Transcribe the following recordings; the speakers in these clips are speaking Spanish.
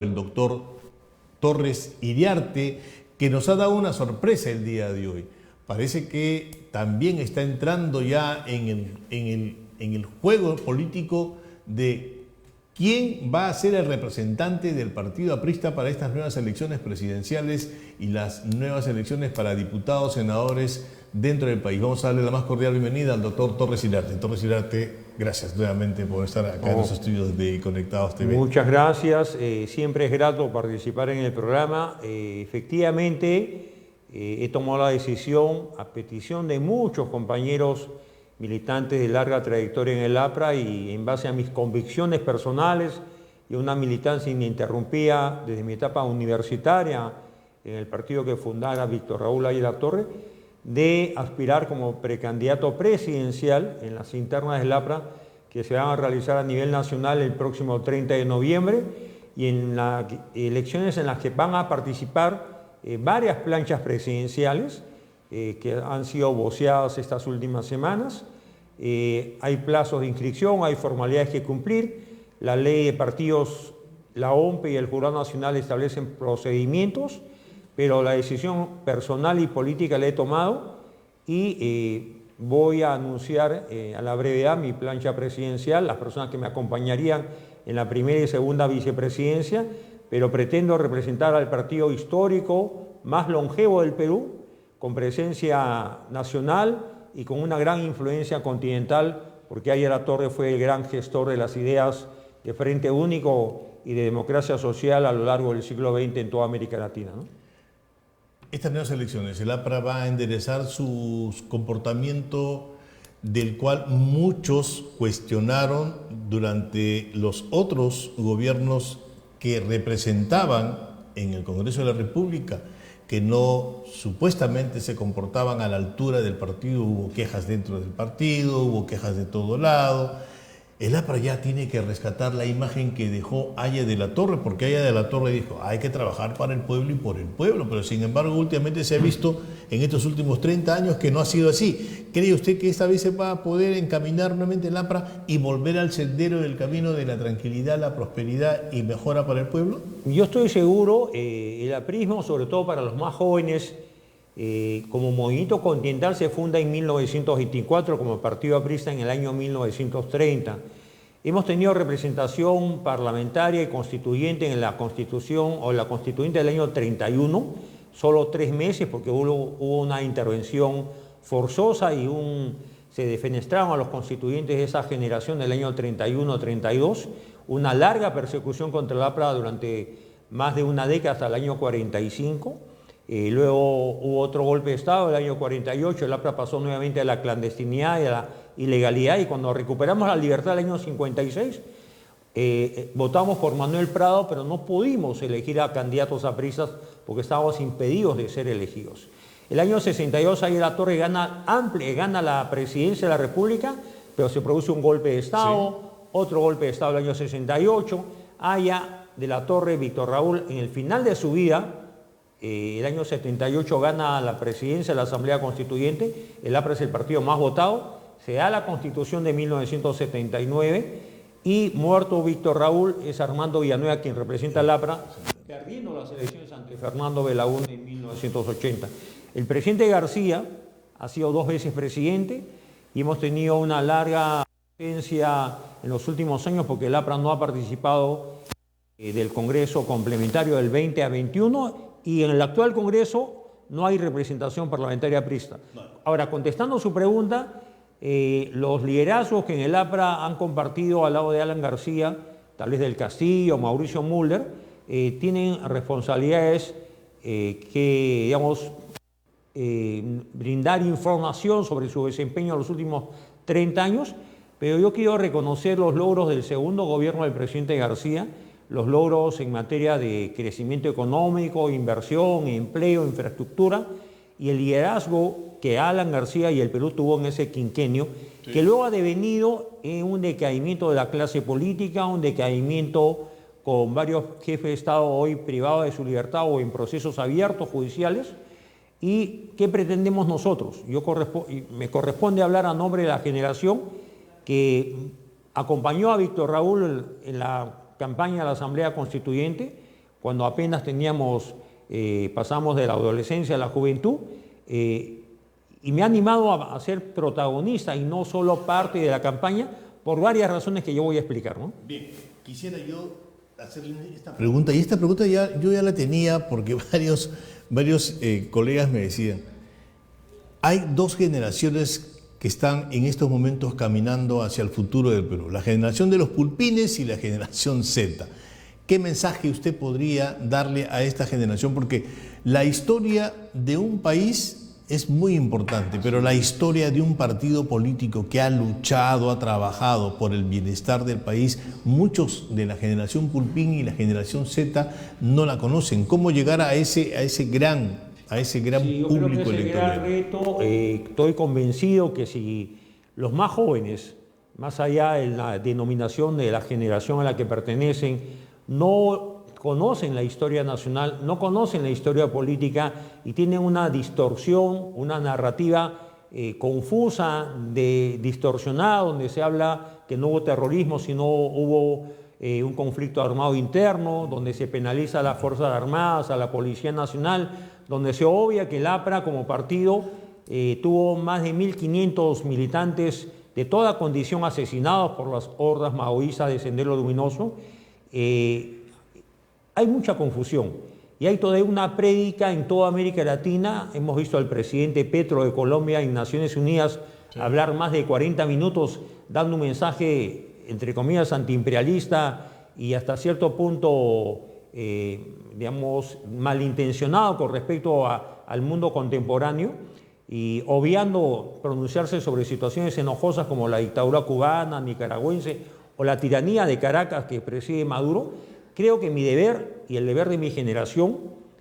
el doctor Torres Iriarte, que nos ha dado una sorpresa el día de hoy. Parece que también está entrando ya en el juego político de quién va a ser el representante del partido aprista para estas nuevas elecciones presidenciales y las nuevas elecciones para diputados, senadores dentro del país. Vamos a darle la más cordial bienvenida al doctor Torres Iriarte. Torres Iriarte, gracias nuevamente por estar acá en los estudios de Conectados TV. Muchas gracias, siempre es grato participar en el programa. Efectivamente, he tomado la decisión a petición de muchos compañeros militantes de larga trayectoria en el APRA y en base a mis convicciones personales y una militancia ininterrumpida desde mi etapa universitaria en el partido que fundara Víctor Raúl Ayala Torre, de aspirar como precandidato presidencial en las internas del APRA que se van a realizar a nivel nacional el próximo 30 de noviembre y en las elecciones en las que van a participar varias planchas presidenciales que han sido voceadas estas últimas semanas. Hay plazos de inscripción, hay formalidades que cumplir. La ley de partidos, la OMPE y el Jurado Nacional establecen procedimientos, pero la decisión personal y política la he tomado y voy a anunciar a la brevedad mi plancha presidencial, las personas que me acompañarían en la primera y segunda vicepresidencia, pero pretendo representar al partido histórico más longevo del Perú, con presencia nacional y con una gran influencia continental, porque Ayala Torre fue el gran gestor de las ideas de Frente Único y de democracia social a lo largo del siglo XX en toda América Latina, ¿no? Estas nuevas elecciones, el APRA va a enderezar su comportamiento del cual muchos cuestionaron durante los otros gobiernos que representaban en el Congreso de la República, que no supuestamente se comportaban a la altura del partido. Hubo quejas dentro del partido, hubo quejas de todo lado. El APRA ya tiene que rescatar la imagen que dejó Aya de la Torre, porque Aya de la Torre dijo, hay que trabajar para el pueblo y por el pueblo, pero sin embargo últimamente se ha visto en estos últimos 30 años que no ha sido así. ¿Cree usted que esta vez se va a poder encaminar nuevamente el APRA y volver al sendero del camino de la tranquilidad, la prosperidad y mejora para el pueblo? Yo estoy seguro, el aprismo, sobre todo para los más jóvenes, como movimiento continental se funda en 1924 como partido aprista en el año 1930. Hemos tenido representación parlamentaria y constituyente en la Constitución o la Constituyente del año 31, solo 3 meses porque hubo una intervención forzosa y se defenestraron a los constituyentes de esa generación del año 31-32, una larga persecución contra el APRA durante más de una década hasta el año 45. Luego hubo otro golpe de Estado el año 48, el APRA pasó nuevamente a la clandestinidad y a la ilegalidad, y cuando recuperamos la libertad del año 56, votamos por Manuel Prado, pero no pudimos elegir a candidatos apristas porque estábamos impedidos de ser elegidos. El año 62, Ayala Torre gana la presidencia de la República, pero se produce un golpe de Estado, sí. Otro golpe de Estado el año 68, Aya de la Torre, Víctor Raúl, en el final de su vida, el año 78 gana la presidencia de la Asamblea Constituyente, el APRA es el partido más votado, se da la Constitución de 1979 y muerto Víctor Raúl es Armando Villanueva quien representa al APRA, perdiendo las elecciones ante Fernando Belaúnde en 1980. El presidente García ha sido 2 veces presidente y hemos tenido una larga presencia en los últimos años porque el APRA no ha participado del Congreso complementario del 20 a 21 y en el actual Congreso no hay representación parlamentaria aprista. Ahora, contestando su pregunta, los liderazgos que en el APRA han compartido al lado de Alan García, tal vez del Castillo, Mauricio Mulder, tienen responsabilidades que, digamos, brindar información sobre su desempeño en los últimos 30 años, pero yo quiero reconocer los logros del segundo gobierno del presidente García, los logros en materia de crecimiento económico, inversión, empleo, infraestructura y el liderazgo que Alan García y el Perú tuvo en ese quinquenio, sí, que luego ha devenido en un decaimiento de la clase política, un decaimiento con varios jefes de Estado hoy privados de su libertad o en procesos abiertos judiciales. ¿Y qué pretendemos nosotros? Me corresponde hablar a nombre de la generación que acompañó a Víctor Raúl en la campaña de la Asamblea Constituyente cuando apenas pasamos de la adolescencia a la juventud, y me ha animado a ser protagonista y no solo parte de la campaña, por varias razones que yo voy a explicar, ¿no? Bien, quisiera yo hacerle esta pregunta, y esta pregunta yo ya la tenía porque varios colegas me decían, hay dos generaciones que están en estos momentos caminando hacia el futuro del Perú, la generación de los pulpines y la generación Z. ¿Qué mensaje usted podría darle a esta generación? Porque la historia de un país es muy importante, pero la historia de un partido político que ha luchado, ha trabajado por el bienestar del país, muchos de la generación Pulpín y la generación Z no la conocen. ¿Cómo llegar a ese gran público electoral? Gran reto. Estoy convencido que si los más jóvenes, más allá de la denominación de la generación a la que pertenecen, no conocen la historia nacional, no conocen la historia política y tienen una distorsión, una narrativa confusa, distorsionada, donde se habla que no hubo terrorismo, sino hubo un conflicto armado interno, donde se penaliza a las Fuerzas Armadas, a la Policía Nacional, donde se obvia que el APRA como partido tuvo más de 1.500 militantes de toda condición asesinados por las hordas maoístas de Sendero Luminoso. Hay mucha confusión y hay toda una prédica en toda América Latina. Hemos visto al presidente Petro de Colombia en Naciones Unidas hablar más de 40 minutos dando un mensaje, entre comillas, antiimperialista y hasta cierto punto, digamos, malintencionado con respecto al mundo contemporáneo, y obviando pronunciarse sobre situaciones enojosas como la dictadura cubana, nicaragüense o la tiranía de Caracas que preside Maduro. Creo que mi deber y el deber de mi generación,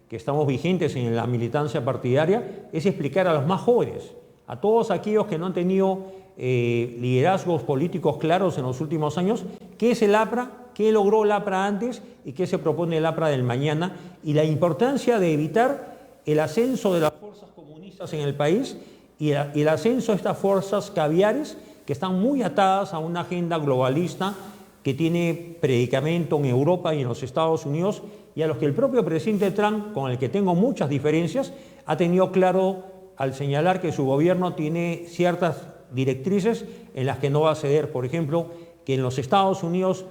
que estamos vigentes en la militancia partidaria, es explicar a los más jóvenes, a todos aquellos que no han tenido liderazgos políticos claros en los últimos años, qué es el APRA, qué logró el APRA antes y qué se propone el APRA del mañana, y la importancia de evitar el ascenso de las fuerzas comunistas en el país y el ascenso de estas fuerzas caviares que están muy atadas a una agenda globalista que tiene predicamento en Europa y en los Estados Unidos, y a los que el propio presidente Trump, con el que tengo muchas diferencias, ha tenido claro al señalar que su gobierno tiene ciertas directrices en las que no va a ceder. Por ejemplo, que en los Estados Unidos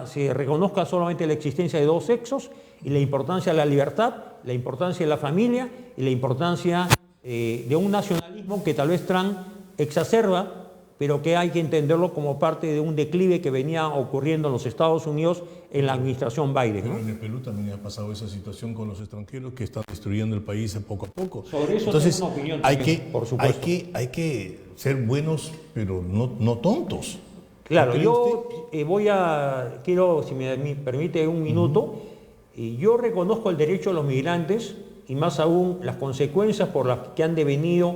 se reconozca solamente la existencia de dos sexos y la importancia de la libertad, la importancia de la familia y la importancia de un nacionalismo que tal vez Trump exacerba, pero que hay que entenderlo como parte de un declive que venía ocurriendo en los Estados Unidos en la administración Biden, ¿no? Pero en el Perú también ha pasado esa situación con los extranjeros que están destruyendo el país poco a poco. Sobre eso entonces, tengo una opinión hay también, que, por supuesto. hay que ser buenos, pero no tontos. Claro, yo quiero, si me permite un minuto, yo reconozco el derecho de los migrantes y más aún las consecuencias por las que han devenido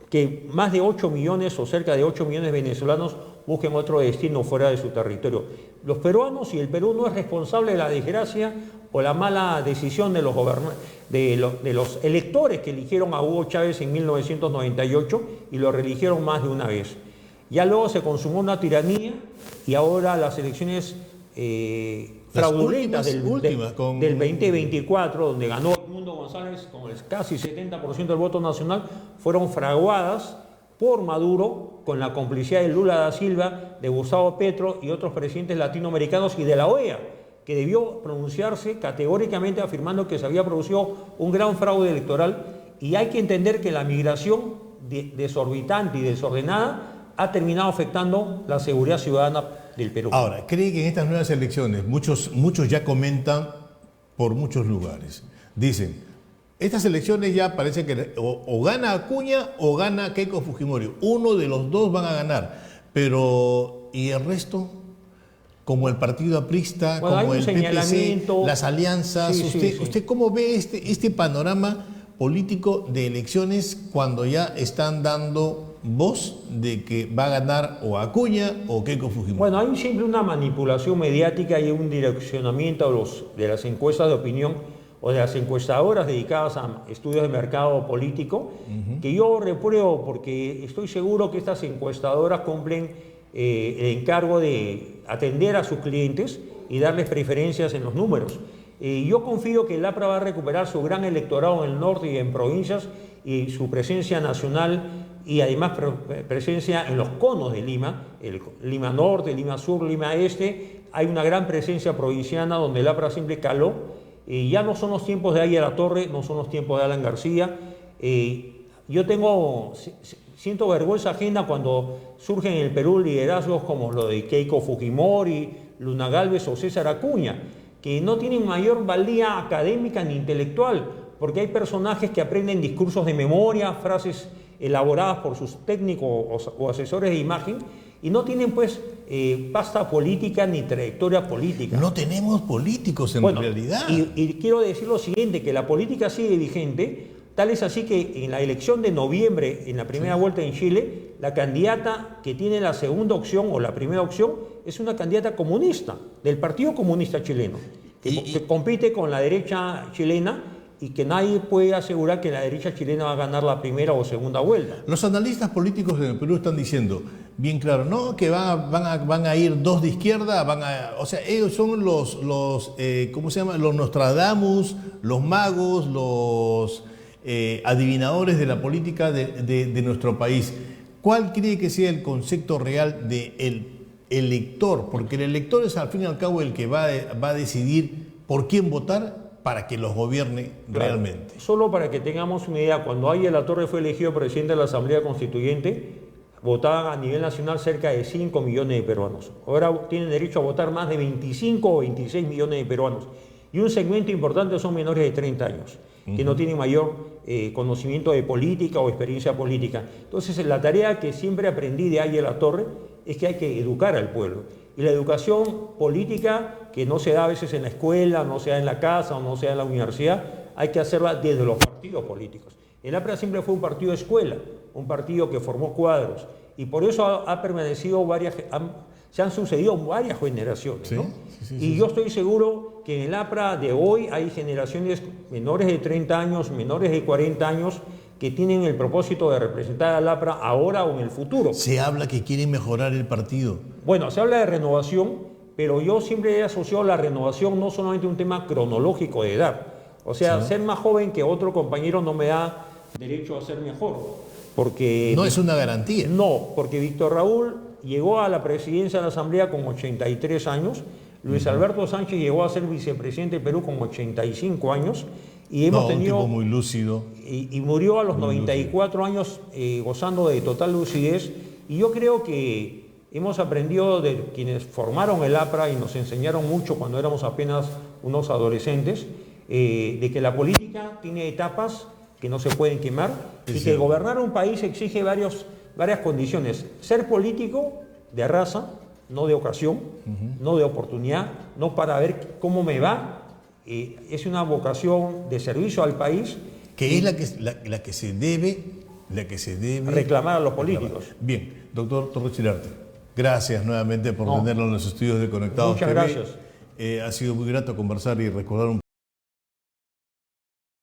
que más de 8 millones o cerca de 8 millones de venezolanos busquen otro destino fuera de su territorio. Los peruanos y el Perú no es responsable de la desgracia o la mala decisión de los electores que eligieron a Hugo Chávez en 1998 y lo reeligieron más de una vez. Ya luego se consumó una tiranía y ahora las elecciones fraudulentas del 2024, donde ganó Edmundo González con casi 70% del voto nacional, fueron fraguadas por Maduro con la complicidad de Lula da Silva, de Gustavo Petro y otros presidentes latinoamericanos y de la OEA, que debió pronunciarse categóricamente afirmando que se había producido un gran fraude electoral. Y hay que entender que la migración desorbitante y desordenada ha terminado afectando la seguridad ciudadana del Perú. Ahora, ¿cree que en estas nuevas elecciones, muchos ya comentan por muchos lugares, dicen, estas elecciones ya parece que o gana Acuña o gana Keiko Fujimori, uno de los dos van a ganar, pero ¿y el resto? Como el partido aprista, bueno, como el PPC, las alianzas, ¿usted cómo ve este panorama político de elecciones cuando ya están dando voz de que va a ganar o Acuña o Keiko Fujimori? Bueno, hay siempre una manipulación mediática y un direccionamiento de las encuestas de opinión o de las encuestadoras dedicadas a estudios de mercado político, que yo repruebo porque estoy seguro que estas encuestadoras cumplen el encargo de atender a sus clientes y darles preferencias en los números. Yo confío que el APRA va a recuperar su gran electorado en el norte y en provincias y su presencia nacional y además presencia en los conos de Lima, el Lima Norte, Lima Sur, Lima Este. Hay una gran presencia provinciana donde el APRA siempre caló. Ya no son los tiempos de Aya La Torre, no son los tiempos de Alan García. Yo siento vergüenza ajena cuando surgen en el Perú liderazgos como lo de Keiko Fujimori, Luna Gálvez o César Acuña, que no tienen mayor valía académica ni intelectual, porque hay personajes que aprenden discursos de memoria, frases elaboradas por sus técnicos o asesores de imagen, y no tienen pues pasta política ni trayectoria política. No tenemos políticos en realidad. Y quiero decir lo siguiente, que la política sigue vigente, tal es así que en la elección de noviembre, en la primera vuelta en Chile, la candidata que tiene la segunda opción o la primera opción es una candidata comunista, del Partido Comunista Chileno, que compite con la derecha chilena y que nadie puede asegurar que la derecha chilena va a ganar la primera o segunda vuelta. Los analistas políticos en el Perú están diciendo, bien claro, no, que van a ir dos de izquierda, o sea, ellos son ¿cómo se llama? Los Nostradamus, los magos, los adivinadores de la política de nuestro país. ¿Cuál cree que sea el concepto real del elector? Porque el elector es al fin y al cabo el que va a decidir por quién votar para que los gobierne realmente. Solo para que tengamos una idea, cuando Aya La Torre fue elegido presidente de la Asamblea Constituyente, votaban a nivel nacional cerca de 5 millones de peruanos. Ahora tienen derecho a votar más de 25 o 26 millones de peruanos. Y un segmento importante son menores de 30 años, que no tienen mayor conocimiento de política o experiencia política. Entonces, la tarea que siempre aprendí de Aya La Torre es que hay que educar al pueblo. Y la educación política, que no se da a veces en la escuela, no se da en la casa o no se da en la universidad, hay que hacerla desde los partidos políticos. El APRA siempre fue un partido de escuela, un partido que formó cuadros, y por eso ha permanecido se han sucedido varias generaciones, ¿no? Y yo estoy seguro que en el APRA de hoy hay generaciones menores de 30 años, menores de 40 años, que tienen el propósito de representar al APRA ahora o en el futuro. Se habla que quieren mejorar el partido. Bueno, se habla de renovación, pero yo siempre he asociado la renovación no solamente a un tema cronológico de edad. O sea, ser más joven que otro compañero no me da derecho a ser mejor. Porque no es una garantía. No, porque Víctor Raúl llegó a la presidencia de la Asamblea con 83 años, Luis Alberto Sánchez llegó a ser vicepresidente de Perú con 85 años, y hemos tenido un tipo muy lúcido. Y murió a los 94 años gozando de total lucidez, y yo creo que hemos aprendido de quienes formaron el APRA y nos enseñaron mucho cuando éramos apenas unos adolescentes, de que la política tiene etapas que no se pueden quemar y que gobernar un país exige varias condiciones. Ser político de raza, no de ocasión, no de oportunidad, no para ver cómo me va. Es una vocación de servicio al país. Que es la que se debe reclamar a los políticos. Bien, doctor Torres Chirarte, gracias nuevamente por tenerlo en los estudios de Conectados Muchas TV. gracias. Ha sido muy grato conversar y recordar un